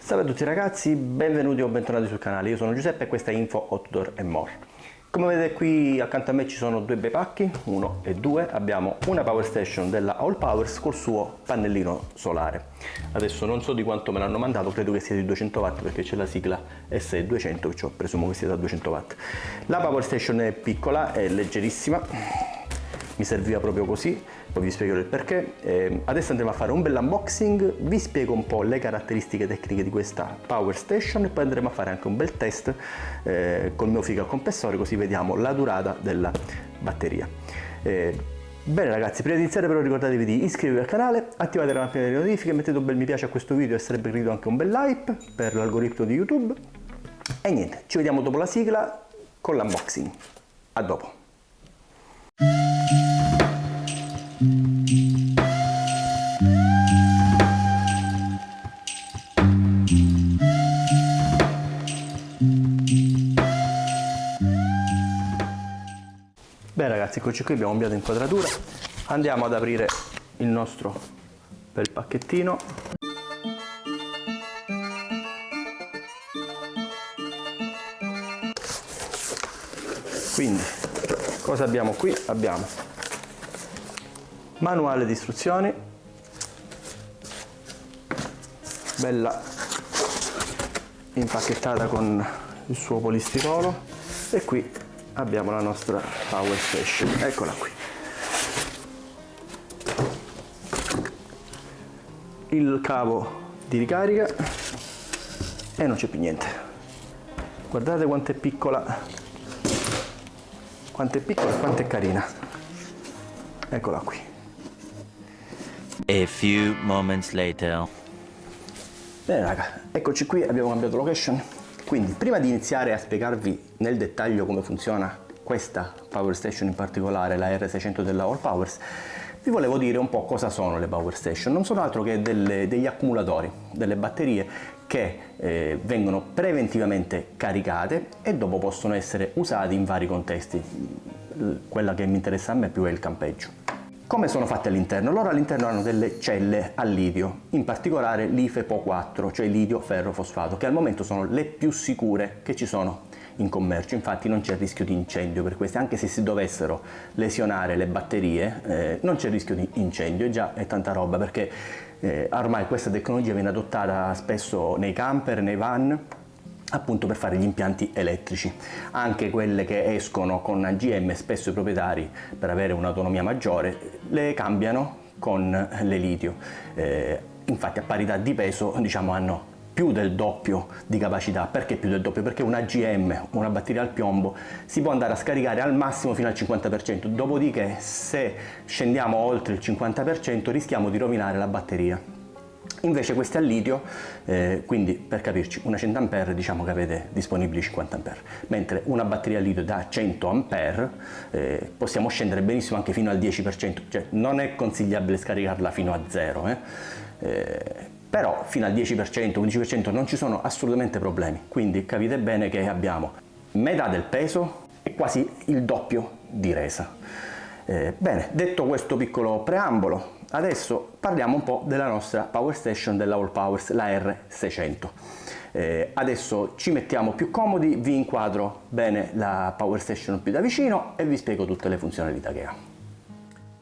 Salve a tutti ragazzi, benvenuti o bentornati sul canale, io sono Giuseppe e questa è Info Outdoor & More. Come vedete qui accanto a me ci sono due bei pacchi, 1 e 2, abbiamo una Power Station della All Powers col suo pannellino solare. Adesso non so di quanto me l'hanno mandato, credo che sia di 200 watt perché c'è la sigla S200, cioè presumo che sia da 200 watt. La Power Station è piccola, è leggerissima, mi serviva proprio così, poi vi spiegherò il perché. Adesso andremo a fare un bel unboxing, vi spiego un po' le caratteristiche tecniche di questa Power Station e poi andremo a fare anche un bel test col mio figo al compressore, così vediamo la durata della batteria. Bene ragazzi, prima di iniziare però ricordatevi di iscrivervi al canale, attivate la lampadina delle notifiche, mettete un bel mi piace a questo video e sarebbe gradito anche un bel like per l'algoritmo di YouTube. E niente, ci vediamo dopo la sigla con l'unboxing. A dopo. Bene ragazzi, eccoci qui, abbiamo cambiato inquadratura, andiamo ad aprire il nostro bel pacchettino. Quindi, cosa abbiamo qui? Abbiamo manuale di istruzioni, bella impacchettata con il suo polistirolo, e qui abbiamo la nostra Power Station, eccola qui. Il cavo di ricarica e non c'è più niente. Guardate quanto è piccola, e quanto è carina. Eccola qui. A few moments later. Bene raga, eccoci qui, abbiamo cambiato location. Quindi prima di iniziare a spiegarvi nel dettaglio come funziona questa Power Station, in particolare la R600 della All Powers, vi volevo dire un po' cosa sono le Power Station. Non sono altro che degli accumulatori, delle batterie che vengono preventivamente caricate e dopo possono essere usati in vari contesti. Quella che mi interessa a me più è il campeggio. Come sono fatte all'interno? Loro all'interno hanno delle celle al lidio, in particolare l'IFEPO4, cioè lidio ferro fosfato, che al momento sono le più sicure che ci sono in commercio. Infatti non c'è rischio di incendio per queste, anche se si dovessero lesionare le batterie, non c'è rischio di incendio, e già è tanta roba, perché ormai questa tecnologia viene adottata spesso nei camper, nei van, appunto per fare gli impianti elettrici. Anche quelle che escono con AGM, spesso i proprietari, per avere un'autonomia maggiore, le cambiano con le litio. Infatti a parità di peso, diciamo, hanno più del doppio di capacità. Perché più del doppio? Perché un AGM, una batteria al piombo, si può andare a scaricare al massimo fino al 50%, dopodiché se scendiamo oltre il 50% rischiamo di rovinare la batteria. Invece queste al litio, quindi per capirci, una 100 A diciamo che avete disponibili 50 A, mentre una batteria al litio da 100 A possiamo scendere benissimo anche fino al 10%, cioè non è consigliabile scaricarla fino a 0, però fino al 10%, 15% non ci sono assolutamente problemi. Quindi capite bene che abbiamo metà del peso e quasi il doppio di resa. Bene, detto questo piccolo preambolo, adesso parliamo un po' della nostra Power Station della All Powers, la R600. Adesso ci mettiamo più comodi, vi inquadro bene la Power Station più da vicino e vi spiego tutte le funzionalità che ha.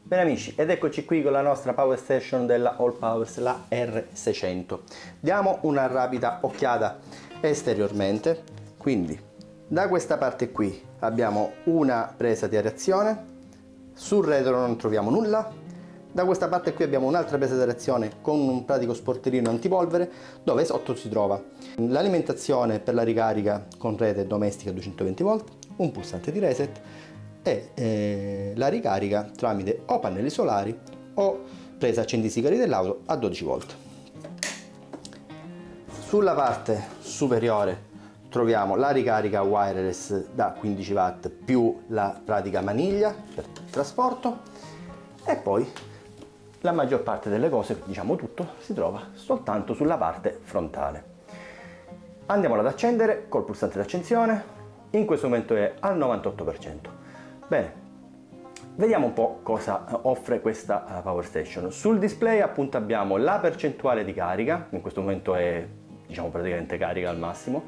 Bene amici, ed eccoci qui con la nostra Power Station della All Powers, la R600. Diamo una rapida occhiata esteriormente. Quindi da questa parte qui abbiamo una presa di aerazione, sul retro non troviamo nulla. Da questa parte qui abbiamo un'altra presa di aerazione con un pratico sportellino antipolvere, dove sotto si trova l'alimentazione per la ricarica con rete domestica 220 volt, un pulsante di reset e la ricarica tramite o pannelli solari o presa accendisigari dell'auto a 12 volt. Sulla parte superiore troviamo la ricarica wireless da 15 watt più la pratica maniglia per trasporto, e poi la maggior parte delle cose, diciamo tutto, si trova soltanto sulla parte frontale. Andiamola ad accendere col pulsante d'accensione, in questo momento è al 98%. Bene, vediamo un po' cosa offre questa Power Station. Sul display appunto abbiamo la percentuale di carica, in questo momento è diciamo praticamente carica al massimo.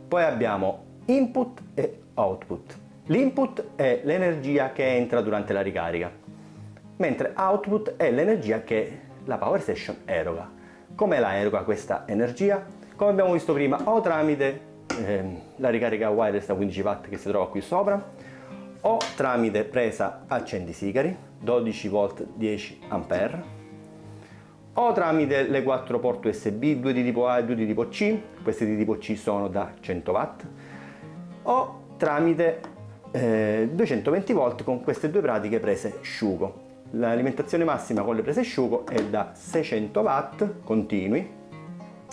Poi abbiamo input e output. L'input è l'energia che entra durante la ricarica, mentre output è l'energia che la Power Station eroga. Come la eroga questa energia? Come abbiamo visto prima, o tramite la ricarica wireless da 15 watt che si trova qui sopra, o tramite presa accendisigari 12 volt 10 ampere, o tramite le 4 porte USB, 2 di tipo A e 2 di tipo C, questi di tipo C sono da 100 watt, o tramite 220 volt con queste due pratiche prese Sciugo. L'alimentazione massima con le prese Sciugo è da 600 watt continui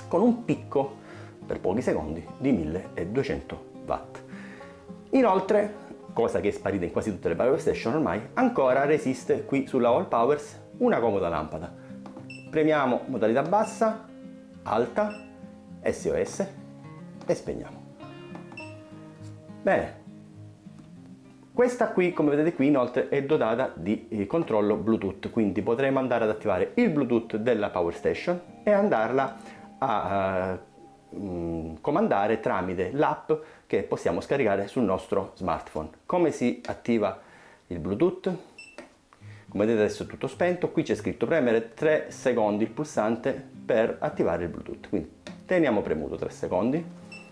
con un picco per pochi secondi di 1200 watt. Inoltre, cosa che è sparita in quasi tutte le Power Station ormai, ancora resiste qui sulla All Powers una comoda lampada. Premiamo modalità bassa, alta, SOS e spegniamo. Bene, questa qui, come vedete qui, inoltre è dotata di controllo Bluetooth, quindi potremo andare ad attivare il Bluetooth della Power Station e andarla a comandare tramite l'app che possiamo scaricare sul nostro smartphone. Come si attiva il Bluetooth? Come vedete adesso è tutto spento, qui c'è scritto premere 3 secondi il pulsante per attivare il Bluetooth, quindi teniamo premuto 3 secondi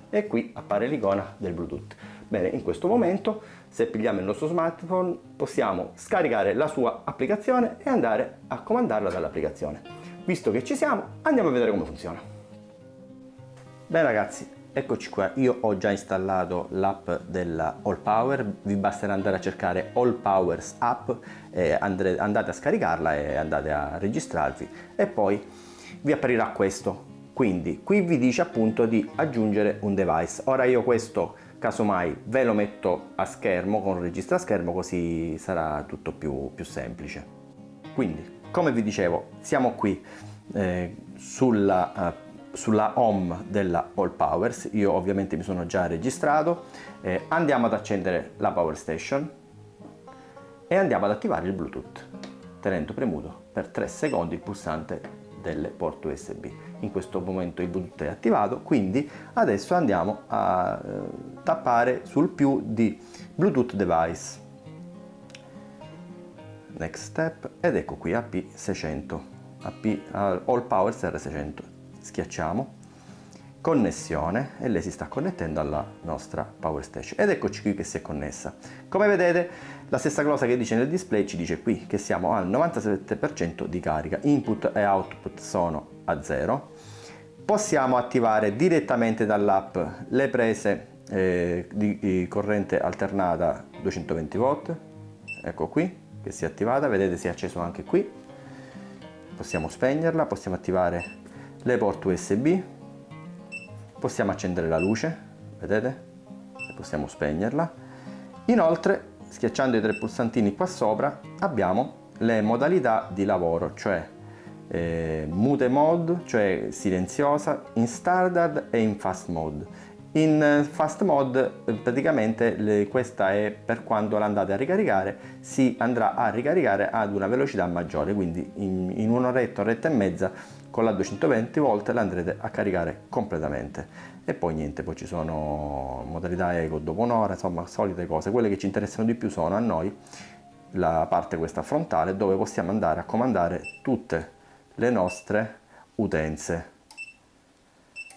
e qui appare l'icona del Bluetooth. Bene, in questo momento se pigliamo il nostro smartphone possiamo scaricare la sua applicazione e andare a comandarla dall'applicazione. Visto che ci siamo, andiamo a vedere come funziona. Bene ragazzi, eccoci qua, io ho già installato l'app della All Power, vi basterà andare a cercare All Powers app, andate a scaricarla e andate a registrarvi e poi vi apparirà questo. Quindi qui vi dice appunto di aggiungere un device. Ora io questo casomai ve lo metto a schermo con registra a schermo, così sarà tutto più semplice. Quindi come vi dicevo siamo qui sulla home della All Powers, io ovviamente mi sono già registrato, andiamo ad accendere la Power Station e andiamo ad attivare il Bluetooth tenendo premuto per 3 secondi il pulsante delle porte USB. In questo momento il Bluetooth è attivato, quindi adesso andiamo a tappare sul più di Bluetooth device, next step, ed ecco qui AP600, All Powers R600. Schiacciamo connessione e lei si sta connettendo alla nostra Power Station ed eccoci qui che si è connessa. Come vedete la stessa cosa che dice nel display ci dice qui che siamo al 97% di carica, input e output sono a 0. Possiamo attivare direttamente dall'app le prese di corrente alternata 220 volt, ecco qui che si è attivata, vedete si è acceso anche qui. Possiamo spegnerla, possiamo attivare le porte USB, possiamo accendere la luce, vedete? E possiamo spegnerla. Inoltre, schiacciando i 3 pulsantini qua sopra, abbiamo le modalità di lavoro, cioè mute mode, cioè silenziosa, in standard e in fast mode. In fast mode praticamente questa è per quando l'andate a ricaricare, si andrà a ricaricare ad una velocità maggiore, quindi in un'oretta e mezza con la 220 volt l'andrete a caricare completamente. E poi niente, poi ci sono modalità eco dopo un'ora, insomma solite cose. Quelle che ci interessano di più sono a noi la parte questa frontale, dove possiamo andare a comandare tutte le nostre utenze.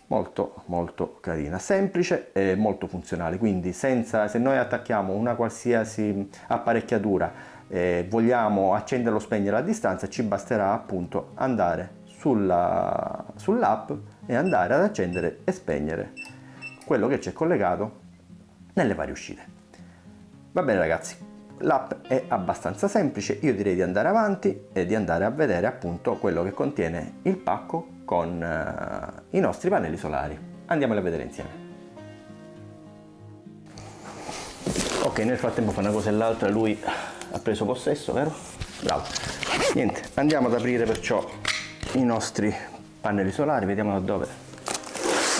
Molto carina, semplice e molto funzionale, quindi se noi attacchiamo una qualsiasi apparecchiatura e vogliamo accenderlo o spegnere a distanza, ci basterà appunto andare sull'app e andare ad accendere e spegnere quello che c'è collegato nelle varie uscite. Va bene ragazzi, l'app è abbastanza semplice, io direi di andare avanti e di andare a vedere appunto quello che contiene il pacco con i nostri pannelli solari. Andiamoli a vedere insieme. Ok, nel frattempo fa una cosa e l'altra, lui ha preso possesso, vero? Bravo. Niente, andiamo ad aprire perciò i nostri pannelli solari, vediamo da dove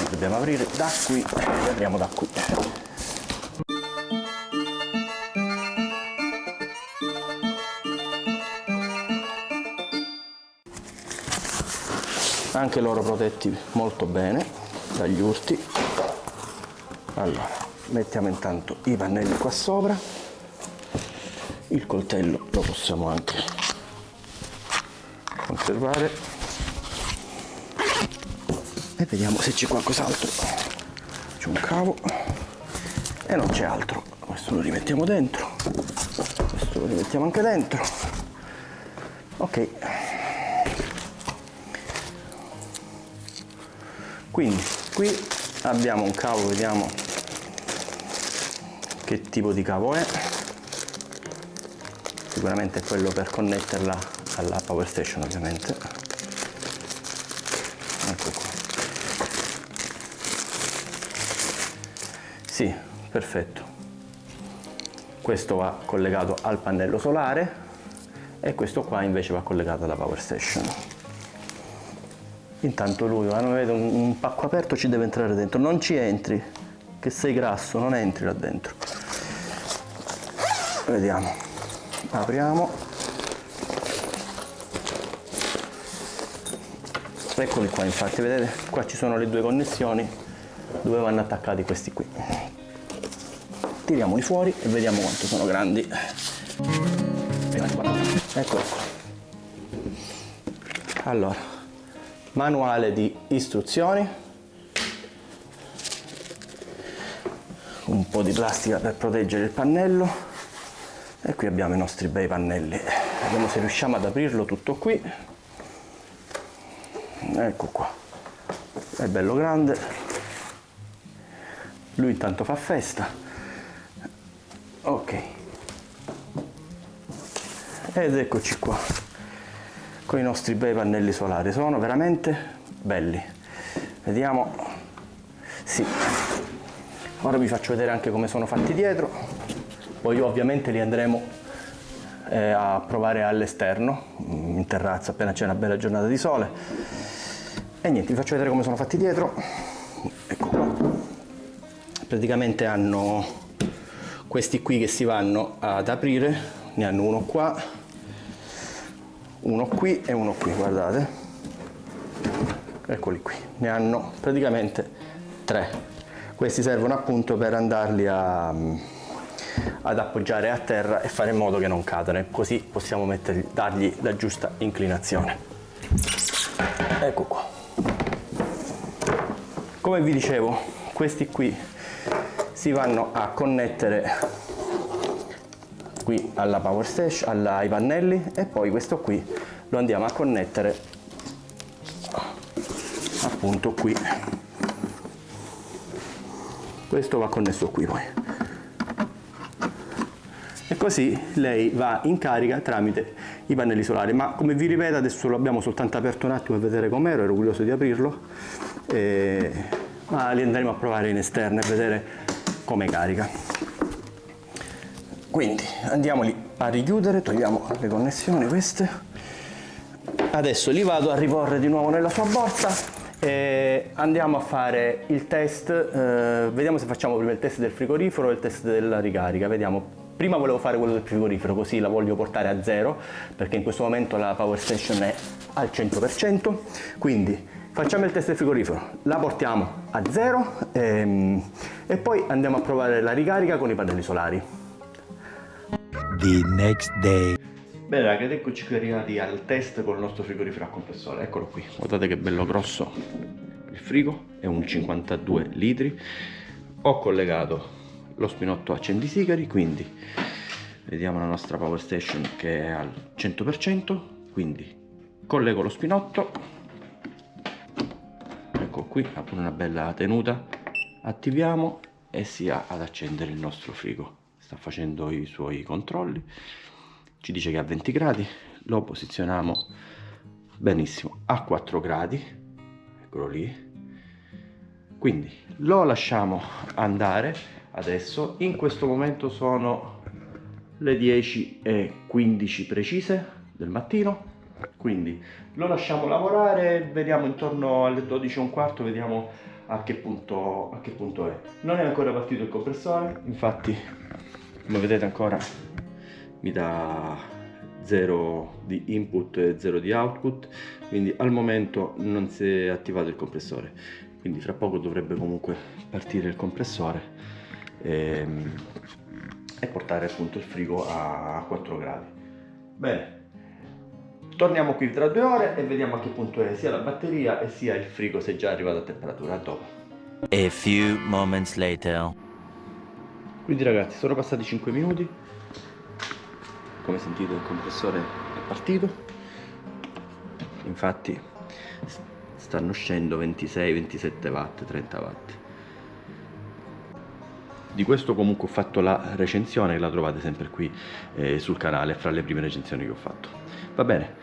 dobbiamo aprire, da qui, li apriamo da qui. anche loro protetti molto bene dagli urti. Allora, mettiamo intanto i pannelli qua sopra, il coltello lo possiamo anche conservare e vediamo se c'è qualcos'altro. C'è un cavo e non c'è altro. Questo lo rimettiamo dentro, questo lo rimettiamo anche dentro. Ok, quindi qui abbiamo un cavo, vediamo che tipo di cavo è. Sicuramente è quello per connetterla alla Power Station, ovviamente. Ecco qua. Sì, perfetto. Questo va collegato al pannello solare e questo qua invece va collegato alla Power Station. Intanto lui, quando vede un pacco aperto, ci deve entrare dentro. Non ci entri, che sei grasso, non entri là dentro. Vediamo, apriamo. Eccoli qua, infatti, vedete? Qua ci sono le due connessioni dove vanno attaccati questi qui. Tiriamoli fuori e vediamo quanto sono grandi. Eccolo qua. Allora, manuale di istruzioni, un po' di plastica per proteggere il pannello e qui abbiamo i nostri bei pannelli. Vediamo se riusciamo ad aprirlo tutto qui. Ecco qua, è bello grande. Lui intanto fa festa. Ok, ed eccoci qua con i nostri bei pannelli solari. Sono veramente belli. Vediamo. Sì, ora vi faccio vedere anche come sono fatti dietro, poi ovviamente li andremo a provare all'esterno in terrazza appena c'è una bella giornata di sole. E niente, vi faccio vedere come sono fatti dietro. Ecco qua, praticamente hanno questi qui che si vanno ad aprire, ne hanno uno qua, uno qui e uno qui, guardate, eccoli qui, ne hanno praticamente 3. Questi servono appunto per andarli ad appoggiare a terra e fare in modo che non cadano, così possiamo dargli la giusta inclinazione. Ecco qua. Come vi dicevo, questi qui si vanno a connettere qui alla Power Station, ai pannelli, e poi questo qui lo andiamo a connettere appunto qui. Questo va connesso qui poi. E così lei va in carica tramite i pannelli solari. Ma come vi ripeto, adesso l'abbiamo soltanto aperto un attimo per vedere com'era, ero curioso di aprirlo, ma li andremo a provare in esterno e vedere come carica. Quindi andiamoli a richiudere, togliamo le connessioni queste. Adesso li vado a riporre di nuovo nella sua borsa e andiamo a fare il test. Vediamo se facciamo prima il test del frigorifero e il test della ricarica. Vediamo. Prima volevo fare quello del frigorifero, così la voglio portare a 0, perché in questo momento la Power Station è al 100%, quindi facciamo il test del frigorifero, la portiamo a 0 e poi andiamo a provare la ricarica con i pannelli solari. The next day. Bene ragazzi, ed eccoci qui arrivati al test con il nostro frigorifero a compressore. Eccolo qui, guardate che bello grosso il frigo, è un 52 litri. Ho collegato lo spinotto accendisigari, quindi vediamo la nostra Power Station che è al 100%, quindi collego lo spinotto, ecco qui, ha pure una bella tenuta, attiviamo e si ha ad accendere il nostro frigo. Sta facendo i suoi controlli, ci dice che è a 20 gradi, lo posizioniamo benissimo a 4 gradi, eccolo lì, quindi lo lasciamo andare. Adesso in questo momento sono le 10:15 precise del mattino, quindi lo lasciamo lavorare, vediamo intorno alle 12:15, vediamo a che punto è. Non è ancora partito il compressore, infatti come vedete ancora mi dà 0 di input e 0 di output, quindi al momento non si è attivato il compressore, quindi fra poco dovrebbe comunque partire il compressore e portare appunto il frigo a 4 gradi. Bene, torniamo qui tra 2 ore e vediamo a che punto è sia la batteria e sia il frigo, se è già arrivato a temperatura. A dopo. A few moments later. Quindi ragazzi, sono passati 5 minuti, come sentite il compressore è partito, infatti stanno uscendo 26, 27 watt, 30 watt. Di questo comunque ho fatto la recensione, che la trovate sempre qui sul canale, fra le prime recensioni che ho fatto. Va bene,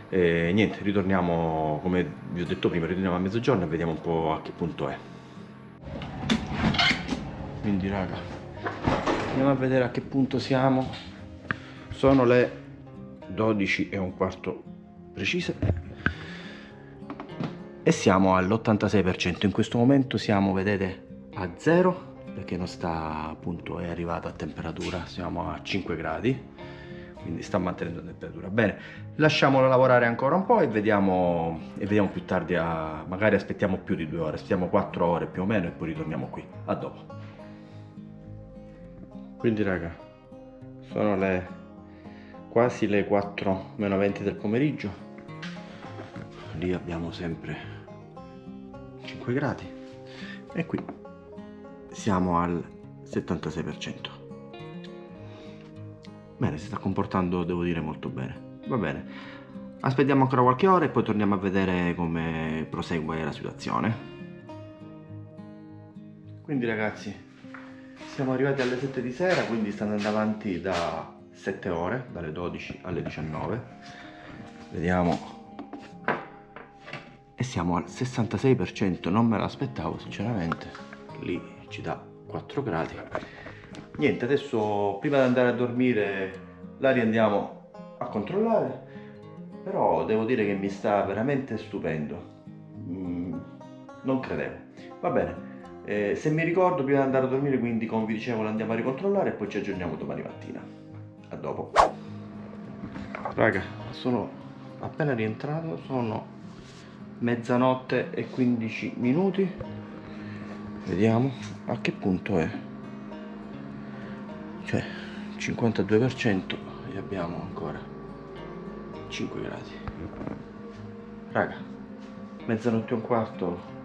niente, ritorniamo, come vi ho detto prima, ritorniamo a mezzogiorno e vediamo un po' a che punto è. Quindi raga, andiamo a vedere a che punto siamo. Sono le 12:15 precise e siamo all'86%. In questo momento siamo, vedete, a 0, perché non sta, appunto, è arrivato a temperatura, siamo a 5 gradi, quindi sta mantenendo la temperatura. Bene, lasciamolo lavorare ancora un po' e vediamo più tardi, magari aspettiamo più di 2 ore, aspettiamo 4 ore più o meno e poi ritorniamo qui. A dopo. Quindi raga, sono quasi le 4:20 del pomeriggio, lì abbiamo sempre 5 gradi e qui siamo al 76%. Bene, si sta comportando, devo dire, molto bene. Va bene, aspettiamo ancora qualche ora e poi torniamo a vedere come prosegue la situazione. Quindi ragazzi, siamo arrivati alle 7 di sera, quindi stanno andando avanti da 7 ore, dalle 12 alle 19. Vediamo. E siamo al 66%, non me l'aspettavo sinceramente. Lì ci dà 4 gradi. Niente, adesso prima di andare a dormire la riandiamo a controllare, però devo dire che mi sta veramente stupendo. Non credevo. Va bene. Se mi ricordo prima di andare a dormire, quindi come vi dicevo, lo andiamo a ricontrollare e poi ci aggiorniamo domani mattina. A dopo. Raga, sono appena rientrato, sono mezzanotte e 15 minuti. Vediamo a che punto è. Cioè 52% e abbiamo ancora 5 gradi. Raga, mezzanotte e un quarto,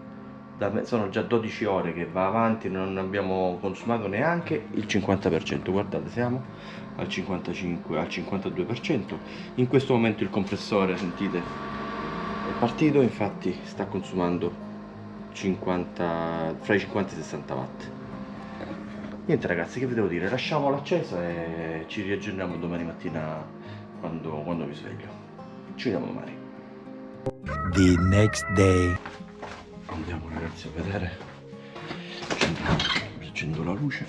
sono già 12 ore che va avanti, non abbiamo consumato neanche il 50%. Guardate, siamo al 55, al 52%. In questo momento il compressore, sentite, è partito, infatti sta consumando fra i 50 e i 60 watt. Niente ragazzi, che vi devo dire, lasciamolo acceso e ci riaggiorniamo domani mattina quando vi sveglio. Ci vediamo domani. The next day. Andiamo ragazzi a vedere, accendo la luce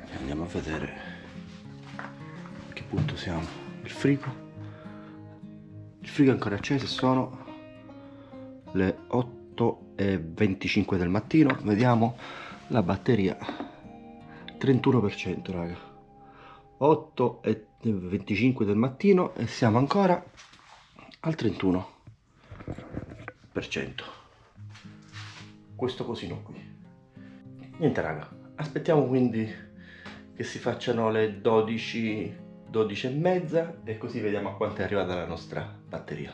e andiamo a vedere a che punto siamo. Il frigo è ancora acceso, sono le 8:25 del mattino. Vediamo la batteria, 31% raga, 8:25 del mattino e siamo ancora al 31%. Questo cosino qui. Niente raga, aspettiamo quindi che si facciano le 12 e mezza e così vediamo a quanto è arrivata la nostra batteria.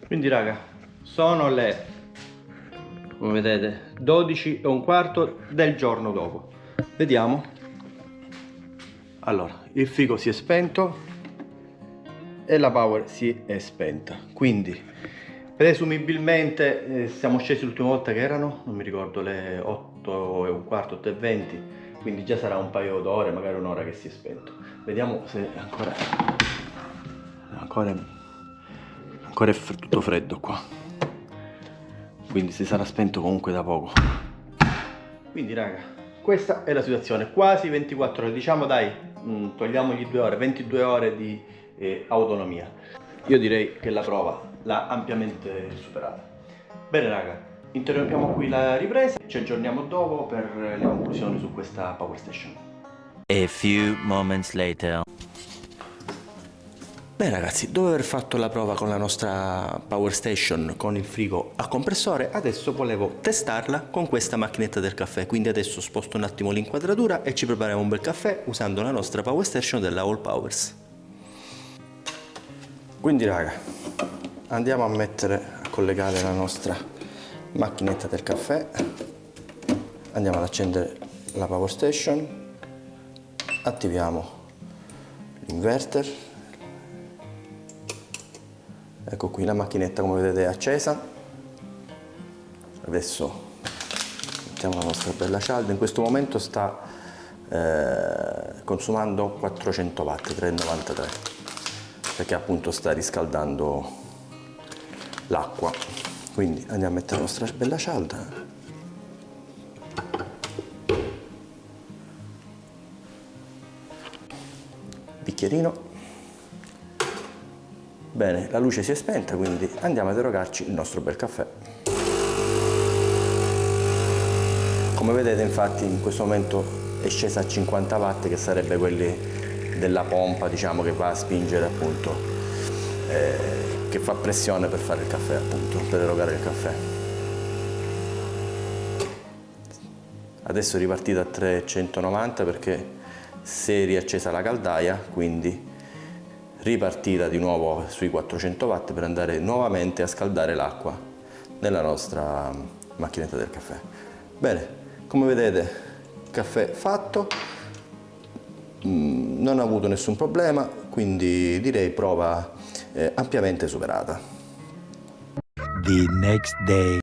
Quindi raga, sono le, come vedete, 12:15 del giorno dopo. Vediamo. Allora, il frigo si è spento e la power si è spenta, quindi presumibilmente siamo scesi l'ultima volta che erano, non mi ricordo, le 8:15, 8:20, quindi già sarà un paio d'ore, magari un'ora che si è spento. Vediamo se ancora è tutto freddo qua, quindi si sarà spento comunque da poco. Quindi raga, questa è la situazione, quasi 24 ore, diciamo dai, togliamogli 2 ore, 22 ore di autonomia. Io direi che la prova l'ha ampiamente superata. Bene raga, Interrompiamo qui la ripresa e ci aggiorniamo dopo per le conclusioni su questa Power Station. A few moments later. Beh ragazzi, dopo aver fatto la prova con la nostra Power Station con il frigo a compressore, adesso volevo testarla con questa macchinetta del caffè. Quindi adesso sposto un attimo l'inquadratura e ci prepariamo un bel caffè usando la nostra Power Station della All Powers. Quindi raga, andiamo a collegare la nostra macchinetta del caffè, andiamo ad accendere la Power Station, attiviamo l'inverter. Ecco qui la macchinetta, come vedete, è accesa. Adesso mettiamo la nostra bella cialda. In questo momento sta consumando 400 watt, 393, perché appunto sta riscaldando l'acqua. Quindi andiamo a mettere la nostra bella cialda. Bicchierino. Bene, la luce si è spenta, quindi andiamo ad erogarci il nostro bel caffè. Come vedete, infatti, in questo momento è scesa a 50 watt, che sarebbe quelli della pompa, diciamo, che va a spingere appunto, che fa pressione per fare il caffè, appunto, per erogare il caffè. Adesso è ripartita a 390 perché si è riaccesa la caldaia, quindi ripartita di nuovo sui 400 watt per andare nuovamente a scaldare l'acqua nella nostra macchinetta del caffè. Bene, come vedete, il caffè fatto, non ha avuto nessun problema, quindi direi prova ampiamente superata. The next day.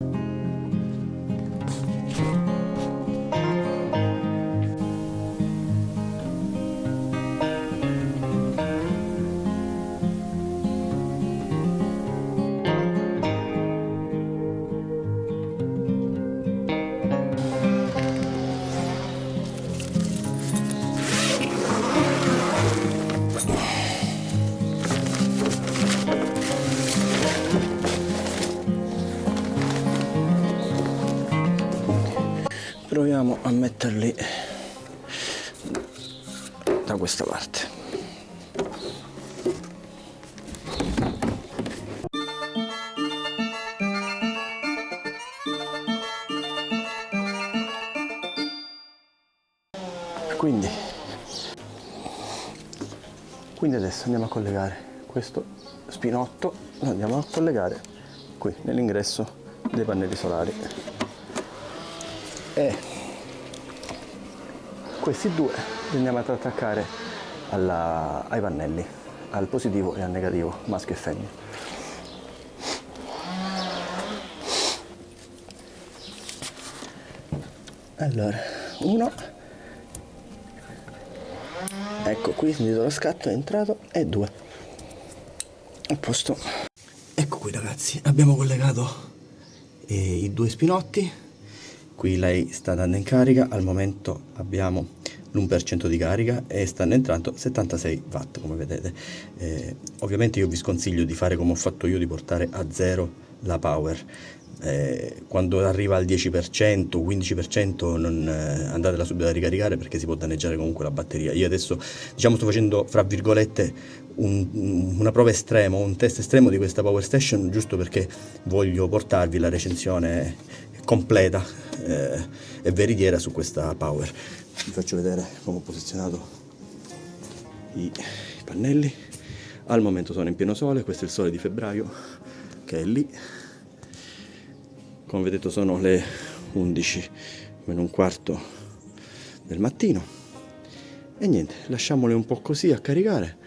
Proviamo a metterli da questa parte. Quindi adesso andiamo a collegare questo spinotto, lo andiamo a collegare qui nell'ingresso dei pannelli solari. E questi due li andiamo ad attaccare ai pannelli, al positivo e al negativo, maschio e femmina. Allora, uno, ecco qui, sentito lo scatto, è entrato, e due, a posto. Ecco qui ragazzi, abbiamo collegato i due spinotti. Qui lei sta andando in carica, al momento abbiamo l'1% di carica e stanno entrando 76 watt, come vedete. Ovviamente io vi sconsiglio di fare come ho fatto io, di portare a zero la power. Quando arriva al 10%, 15% non andatela subito a ricaricare, perché si può danneggiare comunque la batteria. Io adesso, diciamo, sto facendo, fra virgolette, una prova estrema, un test estremo di questa Power Station, giusto perché voglio portarvi la recensione completa e veritiera su questa Power. Vi faccio vedere come ho posizionato i pannelli. Al momento sono in pieno sole, questo è il sole di febbraio che è lì. Come vedete sono le 11 meno un quarto del mattino e niente, lasciamole un po' così a caricare.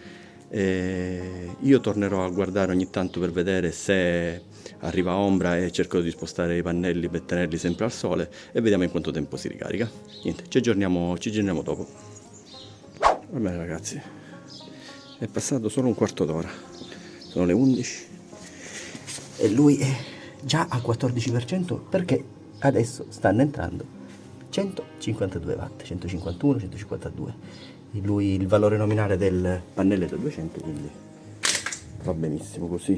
Io tornerò a guardare ogni tanto per vedere se arriva ombra e cerco di spostare i pannelli per tenerli sempre al sole e vediamo in quanto tempo si ricarica. Niente, ci aggiorniamo dopo. Va bene ragazzi, è passato solo un quarto d'ora, sono le 11 e lui è già al 14% perché adesso stanno entrando 152 watt, 151, 152. Lui, il valore nominale del pannello è da 200, quindi va benissimo così.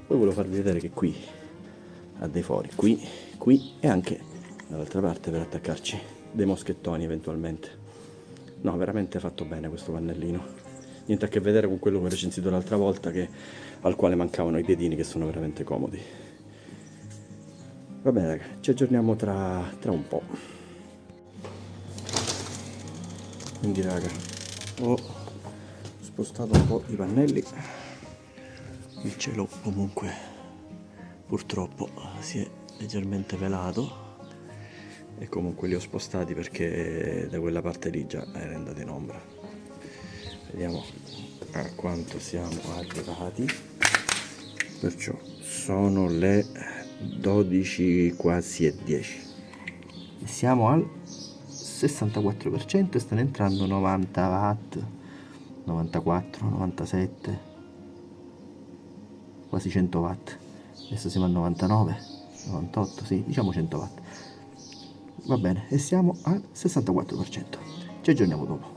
Poi volevo farvi vedere che qui ha dei fori qui e anche dall'altra parte per attaccarci dei moschettoni eventualmente. No, veramente fatto bene questo pannellino, niente a che vedere con quello che ho recensito l'altra volta, al quale mancavano i piedini, che sono veramente comodi. Va bene raga, ci aggiorniamo tra un po'. Quindi raga, ho spostato un po' i pannelli, il cielo comunque purtroppo si è leggermente velato e comunque li ho spostati perché da quella parte lì già era andata in ombra. Vediamo a quanto siamo arrivati. Perciò sono le 12 quasi e 10 e siamo al 64% e stanno entrando 90 watt, 94, 97, quasi 100 watt. Adesso siamo a 99, 98, sì, diciamo 100 watt. Va bene, e siamo al 64%. Ci aggiorniamo dopo.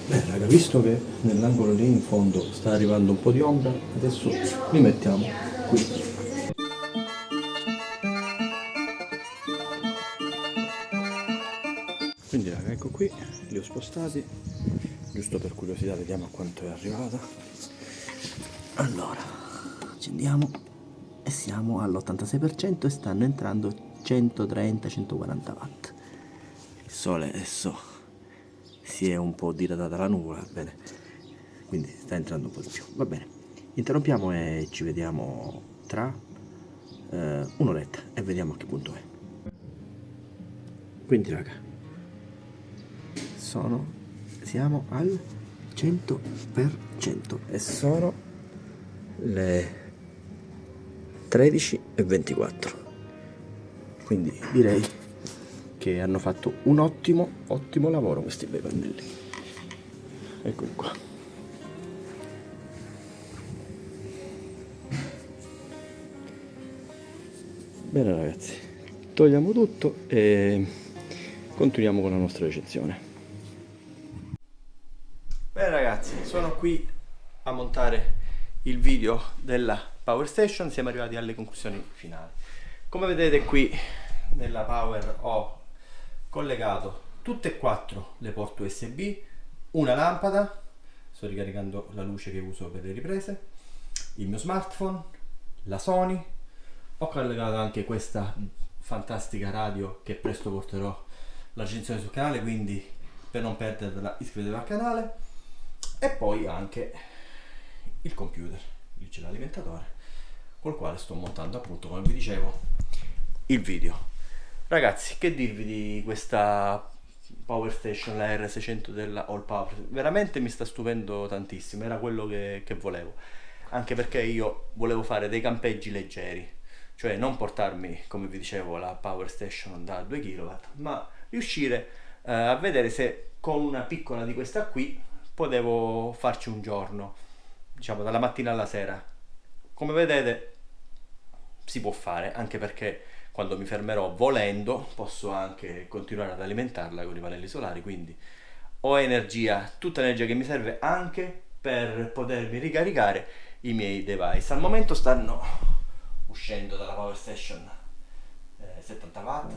Beh raga, visto che nell'angolo lì in fondo sta arrivando un po' di ombra, adesso li mettiamo qui. Quindi raga, ecco qui, li ho spostati, giusto per curiosità, vediamo a quanto è arrivata. Allora, accendiamo e siamo all'86% e stanno entrando 130-140 watt. Il sole adesso si è un po' diradata la nuvola, bene, quindi sta entrando un po' di più. Va bene, interrompiamo e ci vediamo tra un'oretta e vediamo a che punto è. Quindi raga, siamo al 100% e sono le 13:24, quindi direi che hanno fatto un ottimo lavoro questi bei pannelli. Eccoli qua. Bene ragazzi, togliamo tutto e continuiamo con la nostra recensione. Bene ragazzi, sono qui a montare il video della Power Station, siamo arrivati alle conclusioni finali. Come vedete qui nella Power ho collegato tutte e 4 le porte USB, una lampada, sto ricaricando la luce che uso per le riprese, il mio smartphone, la Sony, ho collegato anche questa fantastica radio che presto porterò la recensione sul canale, quindi per non perderla iscrivetevi al canale, e poi anche il computer, lì c'è l'alimentatore col quale sto montando appunto, come vi dicevo, il video. Ragazzi, che dirvi di questa Power Station, la R600 della All Power? Veramente mi sta stupendo tantissimo, era quello che volevo, anche perché io volevo fare dei campeggi leggeri, cioè non portarmi, come vi dicevo, la Power Station da 2 kW, ma riuscire a vedere se con una piccola di questa qui potevo farci un giorno, diciamo dalla mattina alla sera. Come vedete si può fare, anche perché quando mi fermerò, volendo, posso anche continuare ad alimentarla con i pannelli solari, quindi ho energia, tutta l'energia che mi serve anche per potermi ricaricare i miei device. Al momento stanno uscendo dalla Power Station 70 watt,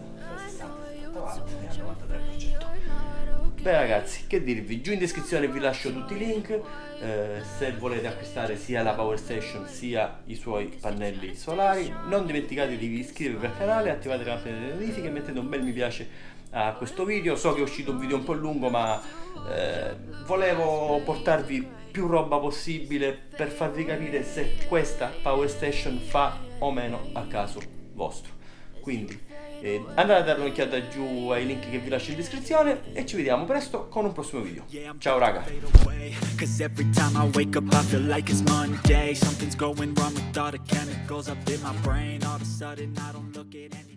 60-70 watt e al 93%. Beh ragazzi, che dirvi, giù in descrizione vi lascio tutti i link, se volete acquistare sia la Power Station sia i suoi pannelli solari. Non dimenticate di iscrivervi al canale, attivate la campanella delle notifiche e mettete un bel mi piace a questo video. So che è uscito un video un po' lungo, ma volevo portarvi più roba possibile per farvi capire se questa Power Station fa o meno a caso vostro. Quindi andate a dare un'occhiata giù ai link che vi lascio in descrizione e ci vediamo presto con un prossimo video. Ciao raga! Cause every time I wake up I feel like it's Monday. Something's going wrong with all the chemicals up in my brain. All of a sudden I don't look at anything.